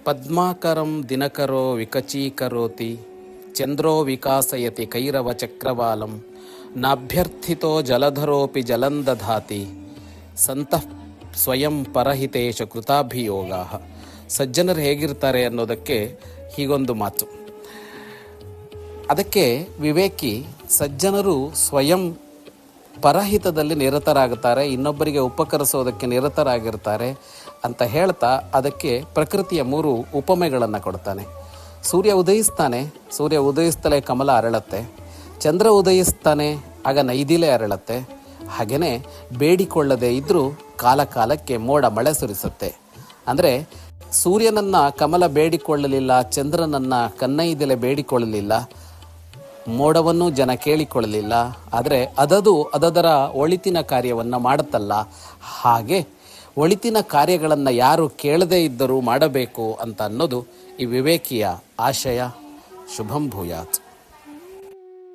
ಪದ್ಮಾಕರಂ ದಿನಕರೋ ವಿಕಚೀಕರೋತಿ ಚಂದ್ರೋ ವಿಕಾಸಯತಿ ಕೈರವ ಚಕ್ರವಾಲಂ ನಾಭ್ಯರ್ಥಿತೋ ಜಲಧರೋಪಿ ಜಲಂ ದಧಾತಿ ಸಂತಃ ಸ್ವಯಂ ಪರಹಿತೇಶ ಕೃತಾಭಿಯೋಗ. ಸಜ್ಜನರು ಹೇಗಿರ್ತಾರೆ ಅನ್ನೋದಕ್ಕೆ ಹೀಗೊಂದು ಮಾತು. ಅದಕ್ಕೆ ವಿವೇಕಿ ಸಜ್ಜನರು ಸ್ವಯಂ ಪರಹಿತದಲ್ಲಿ ನಿರತರಾಗುತ್ತಾರೆ, ಇನ್ನೊಬ್ಬರಿಗೆ ಉಪಕರಿಸೋದಕ್ಕೆ ನಿರತರಾಗಿರ್ತಾರೆ ಅಂತ ಹೇಳ್ತಾ ಅದಕ್ಕೆ ಪ್ರಕೃತಿಯ 3 ಉಪಮೆಗಳನ್ನು ಕೊಡ್ತಾನೆ. ಸೂರ್ಯ ಉದಯಿಸ್ತಾನೆ, ಸೂರ್ಯ ಉದಯಿಸ್ತಲೇ ಕಮಲ ಅರಳತ್ತೆ. ಚಂದ್ರ ಉದಯಿಸ್ತಾನೆ, ಆಗ ನೈದಿಲೆ ಅರಳತ್ತೆ. ಹಾಗೆಯೇ ಬೇಡಿಕೊಳ್ಳದೆ ಇದ್ದರೂ ಕಾಲಕ್ಕೆ ಮೋಡ ಮಳೆ ಸುರಿಸುತ್ತೆ. ಅಂದರೆ ಸೂರ್ಯನನ್ನು ಕಮಲ ಬೇಡಿಕೊಳ್ಳಲಿಲ್ಲ, ಚಂದ್ರನನ್ನು ಕನ್ನೈದಿಲೆ ಬೇಡಿಕೊಳ್ಳಲಿಲ್ಲ, ಮೋಡವನ್ನು ಜನ ಕೇಳಿಕೊಳ್ಳಲಿಲ್ಲ. ಆದರೆ ಅದರ ಒಳಿತಿನ ಕಾರ್ಯವನ್ನು ಮಾಡುತ್ತಲ್ಲ, ಹಾಗೆ ಒಳಿತಿನ ಕಾರ್ಯಗಳನ್ನು ಯಾರು ಕೇಳದೇ ಇದ್ದರೂ ಮಾಡಬೇಕು ಅಂತ ಅನ್ನೋದು ಈ ವಿವೇಕಿಯ ಆಶಯ. ಶುಭಂ ಭೂಯಾತ್.